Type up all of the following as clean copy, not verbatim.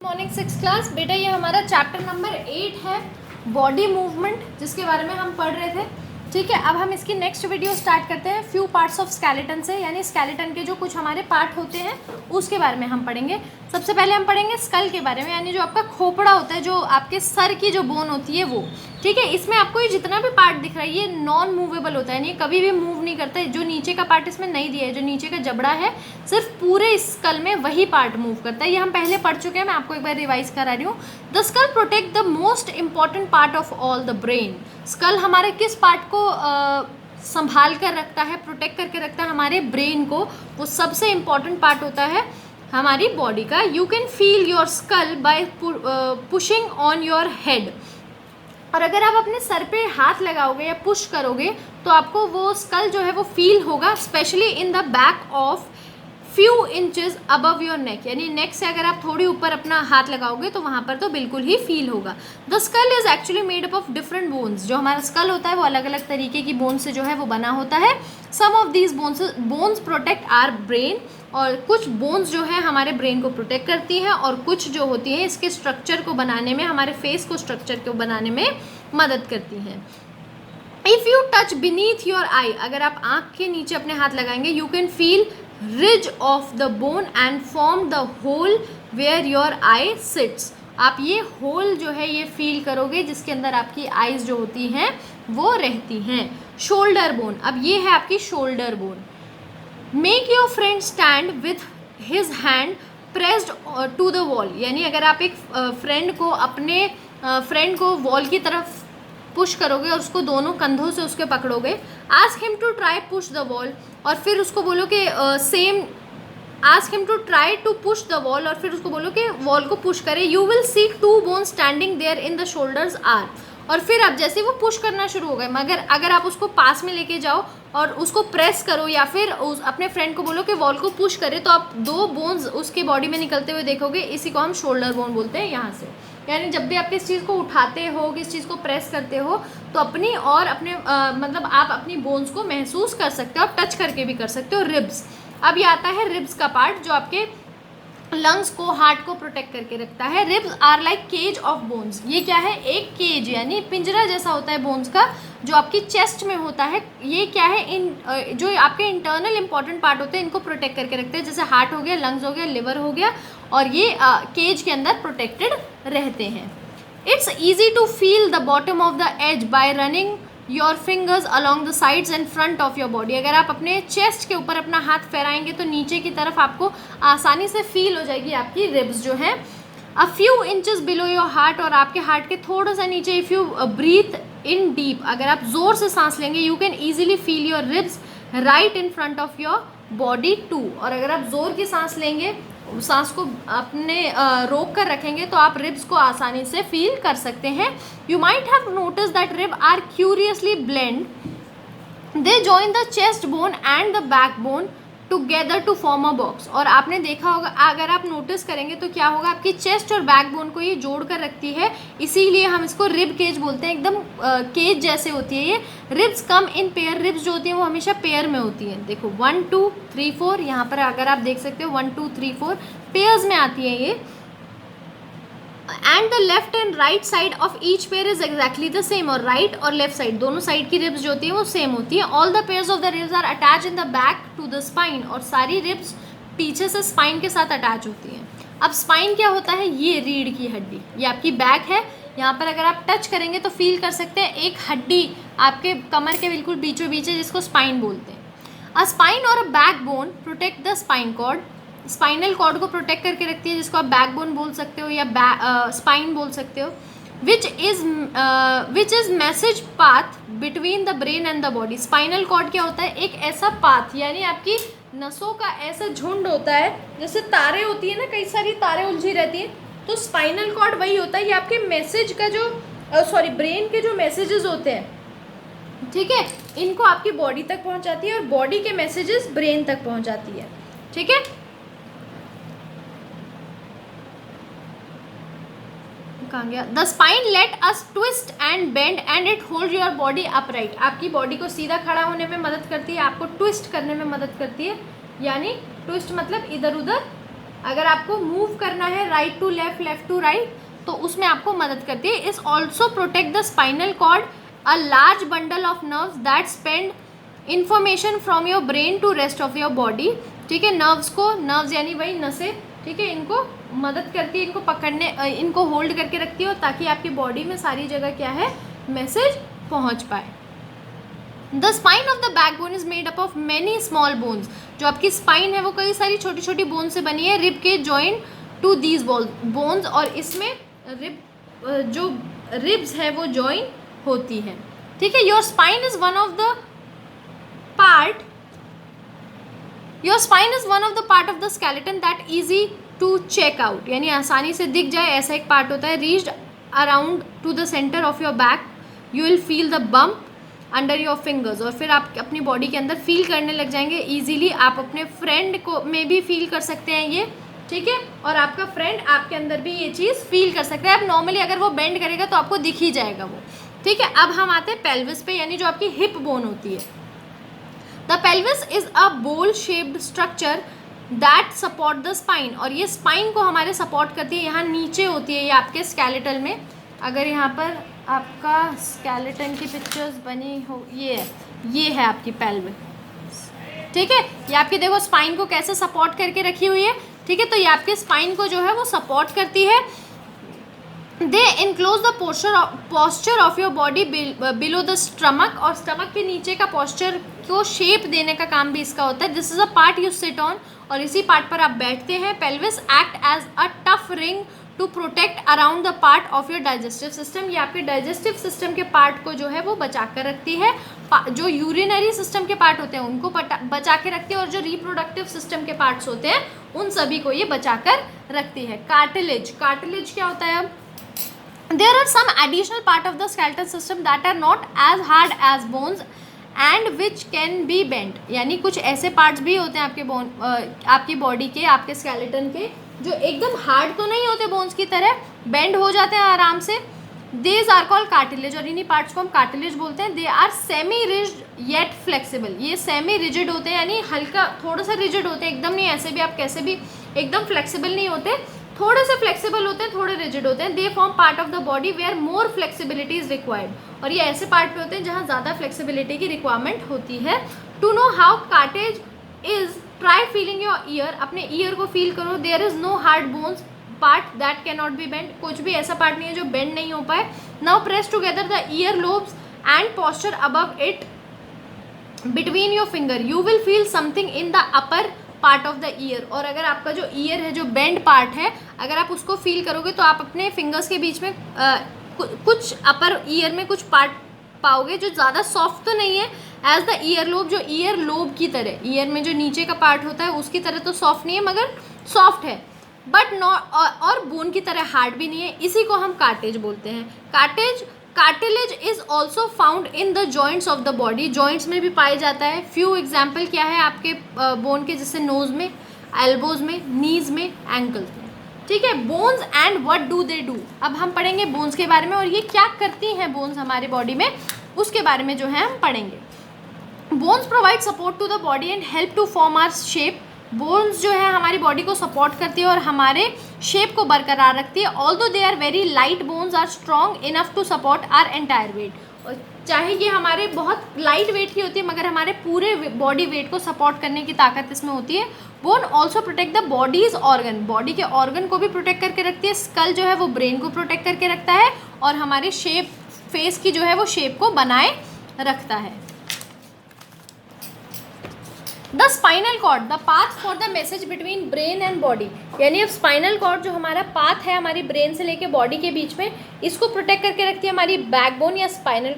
Morning 6 class बेटा, ये हमारा चैप्टर नंबर 8 है बॉडी मूवमेंट, जिसके बारे में हम पढ़ रहे थे। ठीक है, अब हम इसकी नेक्स्ट वीडियो स्टार्ट करते हैं फ्यू पार्ट्स ऑफ स्केलेटन से, यानी स्केलेटन के जो कुछ हमारे पार्ट होते हैं उसके बारे में हम पढ़ेंगे। सबसे पहले हम पढ़ेंगे स्कल के बारे में, यानी जो आपका खोपड़ा होता है, जो आपके सर की जो बोन होती है वो। ठीक है, इसमें आपको ये जितना भी पार्ट दिख रहा है ये नॉन मूवेबल होता है, यानी कभी भी मूव नहीं करता है। जो नीचे का पार्ट इसमें नहीं दिया है, जो नीचे का जबड़ा है, सिर्फ पूरे स्कल में वही पार्ट मूव करता है। ये हम पहले पढ़ चुके हैं, मैं आपको एक बार रिवाइज करा रही हूँ। The skull protect the most important part of all, the brain. Skull हमारे किस पार्ट को संभाल कर रखता है, प्रोटेक्ट करके रखता है? हमारे ब्रेन को। वो सबसे इंपॉर्टेंट पार्ट होता है हमारी बॉडी का। You can feel your skull by pushing on your head. और अगर आप अपने सर पे हाथ लगाओगे या पुश करोगे तो आपको वो स्कल जो है वो फील होगा, specially in the back of few inches above your neck, यानी नेक से अगर आप थोड़ी ऊपर अपना हाथ लगाओगे तो वहाँ पर तो बिल्कुल ही फील होगा। The skull is actually made up of different bones. जो हमारा स्कल होता है वो अलग अलग तरीके की बोन से जो है वो बना होता है। Some of these bones protect our brain, और कुछ बोन्स जो है हमारे ब्रेन को प्रोटेक्ट करती हैं, और कुछ जो होती हैं इसके स्ट्रक्चर को बनाने में, हमारे फेस को स्ट्रक्चर को बनाने में मदद करती हैं। If you touch beneath your eye, अगर आप आँख के नीचे अपने हाथ लगाएंगे, you can feel ridge of the bone and form the hole where your eye sits। आप ये होल जो है ये फील करोगे जिसके अंदर आपकी आईज जो होती हैं वो रहती हैं। शोल्डर बोन, अब ये है आपकी shoulder bone. Make your friend stand with his hand pressed to the wall, यानी अगर आप एक फ्रेंड को, अपने फ्रेंड को वॉल की तरफ पुश करोगे और उसको दोनों कंधों से उसके पकड़ोगे। Ask him to try push the wall, और फिर उसको बोलो कि same ask him to try to push the wall, और फिर उसको बोलो कि वॉल को पुश करे। You will see two bone standing there in the shoulders are, और फिर अब जैसे वो पुश करना शुरू हो गए, मगर अगर आप उसको पास में लेके जाओ और उसको प्रेस करो या फिर अपने फ्रेंड को बोलो कि वॉल को पुश करे, तो आप दो बोन्स उसकी बॉडी में निकलते हुए देखोगे। इसी को हम शोल्डर बोन बोलते हैं यहाँ से। यानी जब भी आप किस चीज़ को उठाते हो, किस चीज़ को प्रेस करते हो, तो अपनी और अपने मतलब आप अपनी बोन्स को महसूस कर सकते हो, आप टच करके भी कर सकते हो। रिब्स, अब ये आता है रिब्स का पार्ट, जो आपके लंग्स को, हार्ट को प्रोटेक्ट करके रखता है। Ribs are like cage of bones. ये क्या है? एक केज, यानी पिंजरा जैसा होता है बोन्स का, जो आपकी चेस्ट में होता है। ये क्या है? इन जो आपके इंटरनल इंपॉर्टेंट पार्ट होते हैं इनको प्रोटेक्ट करके रखते हैं, जैसे हार्ट हो गया, लंग्स हो गया, लिवर हो गया, और ये केज के अंदर प्रोटेक्टेड रहते हैं। It's easy to feel the bottom of the edge by running your fingers along the sides and front of your body. अगर आप अपने चेस्ट के ऊपर अपना हाथ फहराएंगे तो नीचे की तरफ आपको आसानी से फील हो जाएगी आपकी रिब्स जो है। A few inches below your heart, और आपके हार्ट के थोड़ा सा नीचे। If you breathe in deep, अगर आप जोर से सांस लेंगे, you can easily feel your ribs right in front of your body too. और अगर आप जोर की सांस लेंगे, सांस को अपने रोक कर रखेंगे, तो आप रिब्स को आसानी से फील कर सकते हैं। You might have notice that rib are curiously blend, they join the chest bone and the back bone together to form a box. और आपने देखा होगा, अगर आप नोटिस करेंगे तो क्या होगा, आपकी चेस्ट और बैक बोन को ये जोड़ कर रखती है, इसीलिए हम इसको रिब केज बोलते हैं। एकदम केज जैसे होती है ये। Ribs come in pair, ribs जो होती हैं वो हमेशा पेयर में होती हैं। देखो 1 2 3 4, यहाँ पर अगर आप देख सकते हो 1 2 3 4 पेयर्स में आती है ये। And the left and right side of each pair is exactly the same, और राइट और लेफ्ट साइड दोनों साइड की रिब्स जो होती है वो सेम होती है। All the pairs of the ribs are attach in the back to the spine, और सारी रिब्स पीछे से स्पाइन के साथ अटैच होती हैं। अब स्पाइन क्या होता है? ये रीढ़ की हड्डी, ये आपकी बैक है। यहाँ पर अगर आप टच करेंगे तो फील कर सकते हैं एक हड्डी आपके कमर के बिल्कुल बीचों बीच है, जिसको स्पाइन बोलते हैं। अ स्पाइन और a back bone protect the spine cord, spinal cord को प्रोटेक्ट करके रखती है, जिसको आप बैक बोन बोल सकते हो या स्पाइन बोल सकते हो। Which is message path between the brain and the body. Spinal cord क्या होता है? एक ऐसा पाथ, यानी आपकी नसों का ऐसा झुंड होता है, जैसे तारे होती है ना, कई सारी तारे उलझी रहती हैं, तो स्पाइनल कॉर्ड वही होता है। ये आपके मैसेज का जो ब्रेन के जो मैसेजेस होते हैं, ठीक है, इनको आपकी बॉडी तक पहुंचाती है, और बॉडी के मैसेजेस ब्रेन तक पहुंचाती है। ठीक है, कहाँ गया? The spine let us twist and bend and it hold your body upright. आपकी बॉडी को सीधा खड़ा होने में मदद करती है, आपको ट्विस्ट करने में मदद करती है, यानी ट्विस्ट मतलब इधर उधर अगर आपको मूव करना है right to left, left to right, तो उसमें आपको मदद करती है. Is also protect the spinal cord, a large bundle of nerves that spend information from your brain to rest of your body. ठीक है, नर्व्स यानी वही नसें, ठीक है, इनको मदद करती है, इनको पकड़ने, इनको होल्ड करके रखती है, और ताकि आपकी बॉडी में सारी जगह क्या है, मैसेज पहुंच पाए. The spine of the backbone is made up of many small bones. जो आपकी स्पाइन है वो कई सारी छोटी छोटी बोन से बनी है. रिब के जॉइंट टू दीज बोन्स, और इसमें जो रिब्स है वो ज्वाइन होती है. ठीक है, your spine is one of the part of the skeleton that easy to check out, यानी आसानी से दिख जाए ऐसा एक पार्ट होता है. Reached around two the centre of your back, you will feel the bump under your fingers. और फिर आप अपनी बॉडी के अंदर फील करने लग जाएंगे ईजिली. आप अपने फ्रेंड को में भी फील कर सकते हैं ये. ठीक है, और आपका फ्रेंड आपके अंदर भी ये चीज़ फील कर सकता है. अब नॉर्मली अगर वो बेंड करेगा तो आपको दिख ही जाएगा वो. ठीक है, अब हम आते हैं पेल्विस पे, यानी जो आपकी हिप बोन होती है. द पेल्विस इज अ बोल shaped structure that support the spine, और ये स्पाइन को हमारे सपोर्ट करती है. यहाँ नीचे होती है ये आपके स्केलेटल में. अगर यहाँ पर आपका स्केलेटन की पिक्चर्स बनी हो, ये है आपकी पेल्विस. ठीक है, ये आपकी देखो स्पाइन को कैसे सपोर्ट करके रखी हुई है. ठीक है, तो ये आपके स्पाइन को जो है वो सपोर्ट करती है. They enclose the posture of your body below the stomach, और स्टमक के नीचे का पोस्चर को शेप देने का काम भी इसका होता है. This is a part you sit on, और इसी पार्ट पर आप बैठते हैं. Pelvis act as a tough ring to protect around the part of your digestive system. ये आपके डाइजेस्टिव सिस्टम के पार्ट को जो है वो बचा कर रखती है. जो यूरिनरी सिस्टम के पार्ट होते हैं उनको बचा के रखती है, और जो रिप्रोडक्टिव सिस्टम के पार्ट्स होते हैं उन सभी को ये बचा कर रखती है. कार्टिलेज क्या होता है? अब there are some additional part of the skeletal system that are not as hard as bones and which can be bent. यानी कुछ ऐसे पार्ट्स भी होते हैं आपकी बॉडी के, आपके स्केलेटन के, जो एकदम हार्ड तो नहीं होते बोन्स की तरह, बेंड हो जाते हैं आराम से. These are called cartilage, और इन्हीं पार्ट्स को हम कार्टिलेज बोलते हैं. They are semi rigid yet flexible. ये सेमी रिजिड होते हैं, यानी हल्का थोड़ा सा रिजिड होते हैं, एकदम नहीं, ऐसे भी आप कैसे भी एकदम फ्लेक्सिबल नहीं होते, थोड़े से फ्लेक्सिबल होते हैं, थोड़े रिजिड होते हैं. They form part of the body where more flexibility is required, और ये ऐसे पार्ट पे होते हैं जहाँ ज़्यादा फ्लेक्सिबिलिटी की रिक्वायरमेंट होती है. To know how cartilage is, try feeling your ear. अपने ईयर को फील करो. There is no hard bones part that can not be bend. कुछ भी ऐसा पार्ट नहीं है जो बेंड नहीं हो पाए. Now press together the year lobes and posture above it between your finger, you will feel something in the upper part of the year. और अगर आपका जो ईयर है, जो बेंड पार्ट है, अगर आप उसको फील करोगे तो आप अपने फिंगर्स के बीच में कुछ अपर ईयर में कुछ पार्ट पाओगे जो ज़्यादा सॉफ्ट तो नहीं है एज द ईयर लोब. जो ईयर लोब की तरह, ईयर में जो नीचे का पार्ट होता है उसकी तरह तो सॉफ्ट नहीं है, मगर सॉफ्ट है, बट नॉट, और बोन की तरह हार्ड भी नहीं है. इसी को हम कार्टेज बोलते हैं. Cartilage is also found in the joints of the body. Joints में भी पाया जाता है. फ्यू एग्जाम्पल क्या है आपके बोन के, जैसे नोज में, एल्बोज में, नीज में, एंकल्स में. ठीक है, bones and what do they do. अब हम पढ़ेंगे बोन्स के बारे में, और ये क्या करती हैं बोन्स हमारे बॉडी में, उसके बारे में जो है हम पढ़ेंगे. Bones provide support to the body and help to form our shape. Bones जो है हमारी बॉडी को सपोर्ट करती है और हमारे शेप को बरकरार रखती है. Although they are very light, bones are strong enough to support our entire weight. और चाहे ये हमारे बहुत लाइट वेट की होती है, मगर हमारे पूरे बॉडी वेट को सपोर्ट करने की ताकत इसमें होती है. Bone also protect the bodies organ. Body के ऑर्गन को भी प्रोटेक्ट करके रखती है. स्कल जो है वो ब्रेन को प्रोटेक्ट करके रखता है, और हमारे शेप, फेस की जो है वो शेप को बनाए रखता है. The spinal cord, the path for the message between brain and body. यानी अब स्पाइनल कॉर्ड जो हमारा पाथ है हमारी ब्रेन से लेके बॉडी के बीच में, इसको प्रोटेक्ट करके रखती है हमारी बैकबोन या स्पाइनल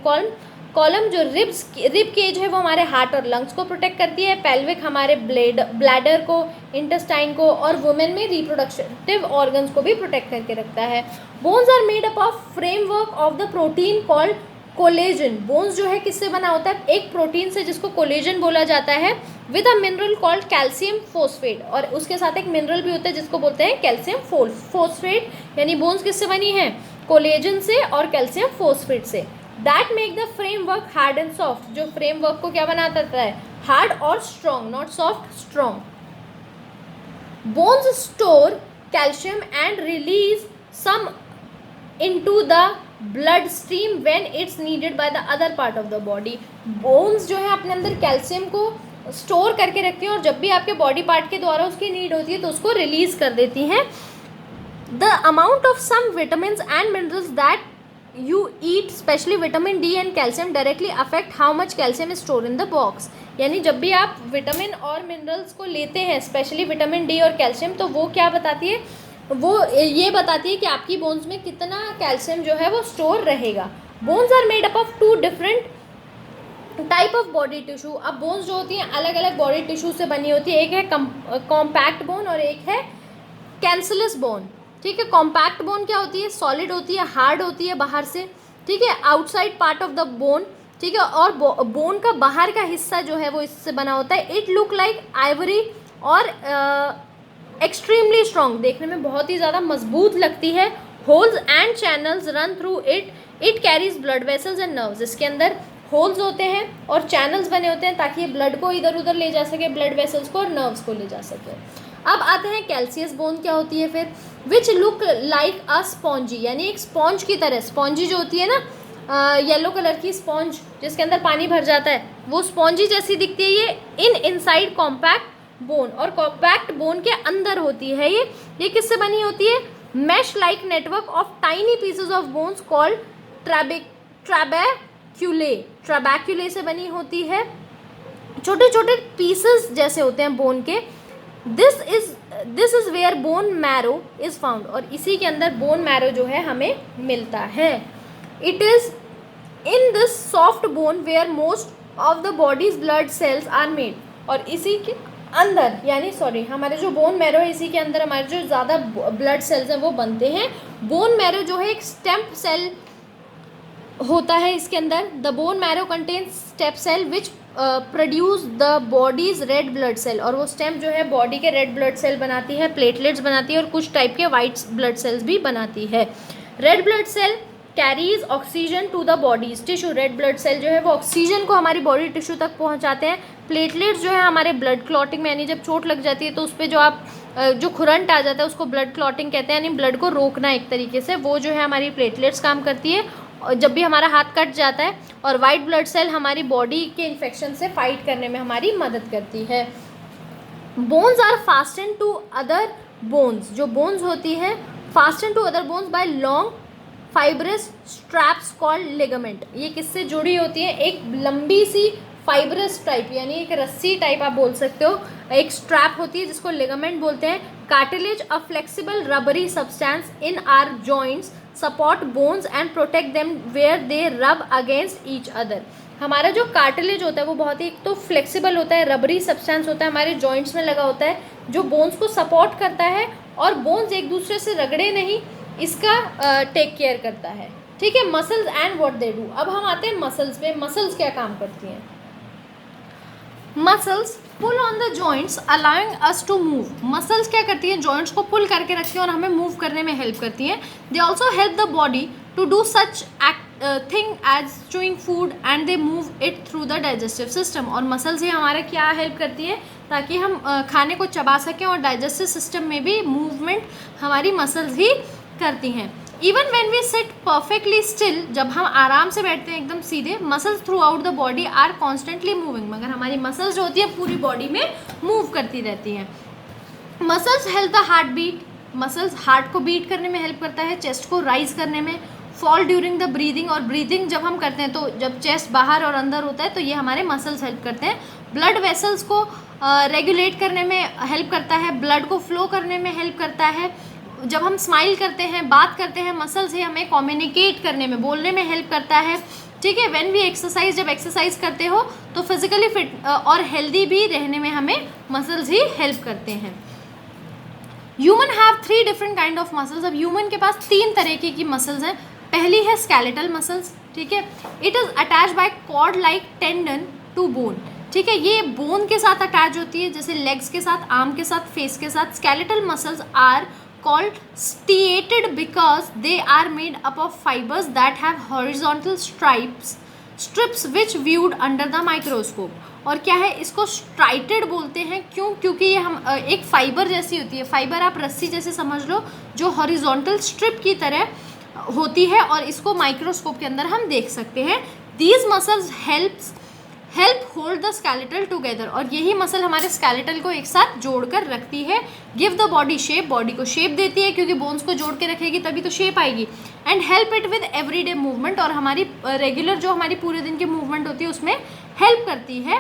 कॉलम. जो रिब केज है वो हमारे हार्ट और लंग्स को प्रोटेक्ट करती है. पेल्विक हमारे ब्लैडर को, इंटेस्टाइन को, और वुमेन में रिप्रोडक्टिव ऑर्गन्स को भी प्रोटेक्ट करके रखता है. Bones are made up of framework of the protein called collagen. Bones जो है किससे बना होता है? एक प्रोटीन से जिसको कोलेजन बोला जाता है, with a mineral called calcium phosphate. और उसके साथ एक मिनरल भी होता है जिसको बोलते हैं कैल्शियम फोस्फेट. यानी बोन्स किससे बनी है? कोलेजन से और कैल्शियम फोस्फेट से. That make the framework hard and soft. जो फ्रेमवर्क को क्या बनाता है? हार्ड और strong, not soft, strong. Bones store calcium and release some into the blood stream when it's needed by the other part of the body. Bones जो है अपने अंदर कैल्शियम को स्टोर करके रखती हैं और जब भी आपके बॉडी पार्ट के द्वारा उसकी नीड होती है तो उसको रिलीज कर देती हैं। The amount of some vitamin and minerals that you eat especially vitamin D and calcium directly affect how much calcium is stored in the box। यानी जब भी आप विटामिन और मिनरल्स को लेते हैं, स्पेशली विटामिन डी और कैल्शियम, तो वो क्या बताती है, वो ये बताती है कि आपकी बोन्स में कितना कैल्शियम जो है वो स्टोर रहेगा। Bones are made up of 2 different type of body tissue. अब बोन्स जो होती हैं अलग अलग बॉडी टिश्यू से बनी होती है, एक है कॉम्पैक्ट बोन और एक है कैंसलस बोन। ठीक है, कॉम्पैक्ट बोन क्या होती है, सॉलिड होती है, हार्ड होती है बाहर से, ठीक है, outside part of the bone, ठीक है, और बोन का बाहर का हिस्सा जो है वो इससे बना होता है। इट लुक लाइक आइवरी और एक्सट्रीमली स्ट्रॉन्ग, देखने में बहुत ही ज़्यादा मजबूत लगती है। Holes and channels run through it carries blood vessels and nerves. इसके अंदर होल्स होते हैं और चैनल्स बने होते हैं ताकि ये ब्लड को इधर उधर ले जा सके, ब्लड वेसल्स को और नर्व्स को ले जा सके। अब आते हैं कैल्सियस बोन क्या होती है फिर, which look like a spongy, यानी एक स्पॉन्ज की तरह। स्पॉन्जी जो होती है ना येलो कलर की स्पॉन्ज जिसके अंदर पानी भर जाता है, वो स्पॉन्जी जैसी दिखती है ये इनसाइड कॉम्पैक्ट बोन, और कॉम्पैक्ट बोन के अंदर होती है ये किससे बनी होती है, mesh like network of tiny pieces of bones called trabeculae से बनी होती है। छोटे छोटे पीसेस जैसे होते हैं बोन के। This is where bone marrow is found, और इसी के अंदर बोन मैरो जो है हमें मिलता है। It is in this soft bone where most of the body's blood cells are made, और इसी के अंदर यानी हमारे जो बोन मैरो है इसी के अंदर हमारे जो ज़्यादा ब्लड सेल्स हैं वो बनते हैं। बोन मैरो जो है एक स्टेम सेल होता है इसके अंदर। The bone marrow contains stem cell which produce the body's red blood cell, और वो स्टेम जो है बॉडी के रेड ब्लड सेल बनाती है, प्लेटलेट्स बनाती है और कुछ टाइप के वाइट ब्लड सेल्स भी बनाती है। Red blood cell carries oxygen to the body's tissue. Red blood cell जो है वो ऑक्सीजन को हमारी बॉडी टिश्यू तक पहुंचाते हैं। प्लेटलेट्स जो है हमारे ब्लड क्लॉटिंग में, यानी जब चोट लग जाती है तो उस पर जो खुरंट आ जाता है उसको ब्लड क्लॉटिंग कहते हैं, यानी ब्लड को रोकना एक तरीके से, वो जो है हमारी प्लेटलेट्स काम करती है जब भी हमारा हाथ कट जाता है। और वाइट ब्लड सेल हमारी बॉडी के इन्फेक्शन से फाइट करने में हमारी मदद करती है। Bones are fasten to other bones, जो बोन्स होती है fasten to other bones by long fibrous straps called ligament. ये किससे जुड़ी होती है, एक लंबी सी फाइब्रस टाइप यानी एक रस्सी टाइप आप बोल सकते हो, एक स्ट्रैप होती है जिसको लिगामेंट बोलते हैं। Cartilage a flexible rubbery substance in our joints support bones and protect them where they rub against each other. हमारा जो कार्टिलेज होता है वो बहुत ही एक तो फ्लेक्सिबल होता है, रबरी सब्सटेंस होता है, हमारे जॉइंट्स में लगा होता है जो बोन्स को सपोर्ट करता है और बोन्स एक दूसरे से रगड़े नहीं, इसका टेक केयर करता है। ठीक है, muscles and what they do. अब हम आते हैं मसल्स पे। मसल्स क्या काम करती हैं? Muscles pull on the joints allowing us to move. Muscles क्या करती हैं, जॉइंट्स को पुल करके रखती हैं और हमें मूव करने में हेल्प करती हैं। They also help the body to do such thing as chewing food and they move it through the digestive system. और मसल्स ही हमारा क्या हेल्प करती है, ताकि हम खाने को चबा सकें, और डाइजेस्टिव सिस्टम में भी मूवमेंट हमारी मसल्स ही करती हैं। Even when we sit perfectly still, जब हम आराम से बैठते हैं एकदम सीधे, muscles throughout the body are constantly moving, मगर हमारी मसल्स जो होती है पूरी बॉडी में मूव करती रहती हैं। Muscles help the heart beat. Muscles heart को बीट करने में हेल्प करता है, चेस्ट को राइज करने में। फॉल ड्यूरिंग द ब्रीदिंग, और ब्रीदिंग जब हम करते हैं तो जब चेस्ट बाहर और अंदर होता है तो ये हमारे मसल्स हेल्प करते हैं। ब्लड वेसल्स को रेगुलेट करने में हेल्प करता है, ब्लड को फ्लो करने में हेल्प करता है। जब हम स्माइल करते हैं, बात करते हैं, मसल्स ही हमें कम्युनिकेट करने में, बोलने में हेल्प करता है। ठीक है, व्हेन वी एक्सरसाइज, जब एक्सरसाइज करते हो तो फिजिकली फिट और हेल्दी भी रहने में हमें मसल्स ही हेल्प करते हैं। Human have 3 different kind of muscles. अब ह्यूमन के पास 3 तरीके की मसल्स हैं। पहली है स्केलेटल मसल्स। ठीक है, it is attach by cord like tendon to bone. ठीक है, ये बोन के साथ अटैच होती है, जैसे लेग्स के साथ, आर्म के साथ, फेस के साथ। Skeletal muscles are called striated because they are made up of fibers that have horizontal stripes strips which viewed under the microscope. और क्या है, इसको स्ट्राइटेड बोलते हैं। क्यों? क्योंकि ये हम एक फाइबर जैसी होती है, फाइबर आप रस्सी जैसे समझ लो, जो हॉरिजॉन्टल स्ट्रिप की तरह होती है, और इसको माइक्रोस्कोप के अंदर हम देख सकते हैं। These muscles help hold the skeletal together, और यही मसल हमारे स्केलेटल को एक साथ जोड़कर रखती है। Give the body shape, body को शेप देती है, क्योंकि बोन्स को जोड़ के रखेगी तभी तो शेप आएगी। And help it with everyday movement, और हमारी रेगुलर जो हमारी पूरे दिन की मूवमेंट होती है उसमें हेल्प करती है।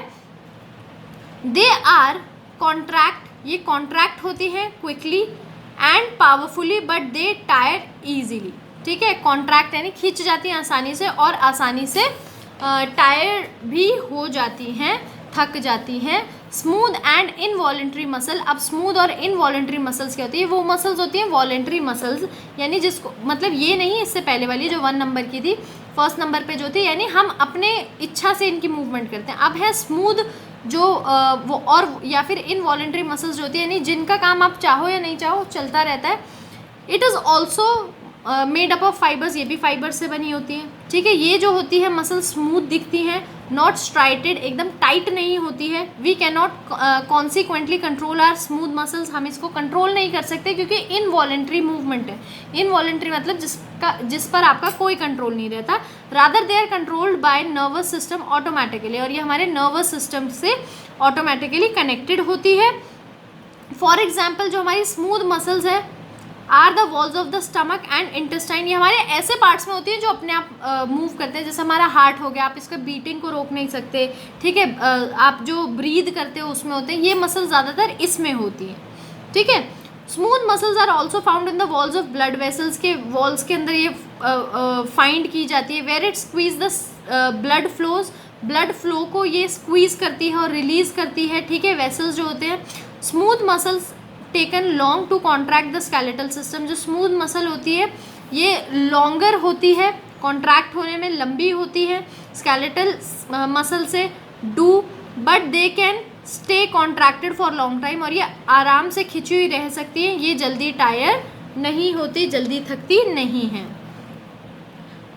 दे आर कॉन्ट्रैक्ट, ये कॉन्ट्रैक्ट होती हैं quickly and powerfully, but they tyre easily. ठीक है, कॉन्ट्रैक्ट यानी खींच जाती हैं आसानी से, और आसानी से टायर भी हो जाती हैं, थक जाती हैं। स्मूथ एंड इनवॉलेंट्री मसल, अब स्मूथ और इनवॉलेंट्री मसल्स क्या होती है? वो मसल्स होती हैं वॉलेंट्री मसल्स, यानी जिसको मतलब ये नहीं, इससे पहले वाली जो 1 नंबर की थी, फर्स्ट नंबर पे जो थी, यानी हम अपने इच्छा से इनकी मूवमेंट करते हैं। अब है स्मूथ जो वो, और या फिर इनवॉलेंट्री मसल्स जो होती है, यानी जिनका काम आप चाहो या नहीं चाहो चलता रहता है। It is also made up of fibres, ये भी फाइबर से बनी होती है। ठीक है, ये जो होती है मसल स्मूथ दिखती हैं, नॉट स्ट्राइटेड, एकदम टाइट नहीं होती है। We can not consequently control our smooth muscles, हम इसको कंट्रोल नहीं कर सकते क्योंकि इनवॉलेंट्री मूवमेंट है। इनवॉलेंट्री मतलब जिस पर आपका कोई कंट्रोल नहीं रहता। Rather they are controlled by nervous system automatically, और ये हमारे नर्वस सिस्टम से ऑटोमेटिकली कनेक्टेड होती है। फॉर एग्जाम्पल, जो हमारी स्मूथ मसल्स है are the walls of the stomach and intestine, ये हमारे ऐसे पार्ट्स में होती है जो अपने आप मूव करते हैं। जैसे हमारा हार्ट हो गया, आप इसका बीटिंग को रोक नहीं सकते। ठीक है, आप जो ब्रीद करते हो उसमें होते हैं, ये मसल ज़्यादातर इसमें होती हैं। ठीक है, smooth muscles are also found in the walls of blood vessels, के वॉल्स के अंदर ये फाइंड की जाती है। Where it squeeze the blood flows, blood flow को ये स्क्वीज करती है और रिलीज करती है। ठीक है, वेसल्स जो होते हैं। Smooth muscles taken long to contract the skeletal system, जो स्मूथ मसल होती है ये लॉन्गर होती है, कॉन्ट्रैक्ट होने में लंबी होती है स्केलेटल मसल से do, but they can stay contracted for long time, और ये आराम से खिंची हुई रह सकती हैं। ये जल्दी टायर नहीं होती, जल्दी थकती नहीं है।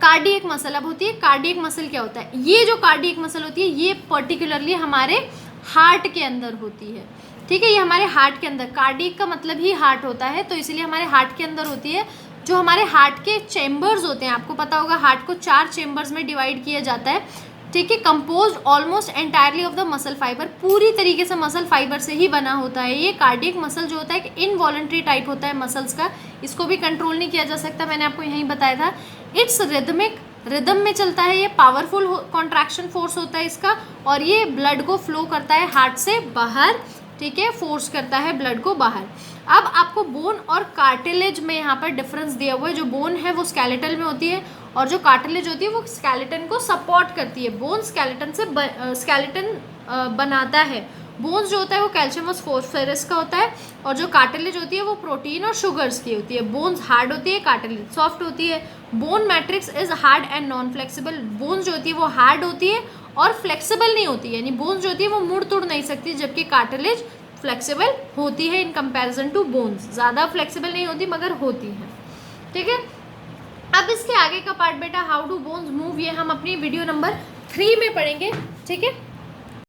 कार्डियक मसल अब होती है। कार्डियक मसल क्या होता है? ये जो कार्डियक मसल होती है ये पर्टिकुलरली हमारे हार्ट के अंदर होती है। ठीक है, ये हमारे हार्ट के अंदर, कार्डियक का मतलब ही हार्ट होता है, तो इसलिए हमारे हार्ट के अंदर होती है। जो हमारे हार्ट के चेम्बर्स होते हैं, आपको पता होगा हार्ट को 4 चेम्बर्स में डिवाइड किया जाता है। ठीक है, composed almost entirely of the muscle fibre, पूरी तरीके से मसल फाइबर से ही बना होता है। ये कार्डियक मसल जो होता है एक इनवॉलेंट्री टाइप होता है मसल्स का, इसको भी कंट्रोल नहीं किया जा सकता, मैंने आपको यहीं बताया था। इट्स रिदमिक, रिदम में चलता है, ये पावरफुल कॉन्ट्रैक्शन फोर्स होता है इसका, और ये ब्लड को फ्लो करता है हार्ट से बाहर। ठीक है, फोर्स करता है ब्लड को बाहर। अब आपको बोन और कार्टिलेज में यहाँ पर डिफरेंस दिया हुआ है। जो बोन है वो स्केलेटल में होती है, और जो कार्टिलेज होती है वो स्केलेटन को सपोर्ट करती है। बोन स्केलेटन से स्केलेटन बनाता है। बोन्स जो होता है वो कैल्शियम और फॉस्फोरस का होता है, और जो कार्टिलेज होती है वो प्रोटीन और शुगर्स की होती है। बोन्स हार्ड होती है, कार्टिलेज सॉफ्ट होती है। Bone matrix is hard and non flexible, bones जो होती है वो हार्ड होती है और फ्लेक्सिबल नहीं होती, यानी बोन्स जो होती है वो मुड़ तुड़ नहीं सकती, जबकि कार्टिलेज फ्लेक्सिबल होती है इन कंपैरिजन टू बोन्स। ज़्यादा फ्लेक्सिबल नहीं होती मगर होती है। ठीक है, अब इसके आगे का पार्ट बेटा हाउ डू बोन्स मूव, ये हम अपनी वीडियो नंबर 3 में पढ़ेंगे। ठीक है।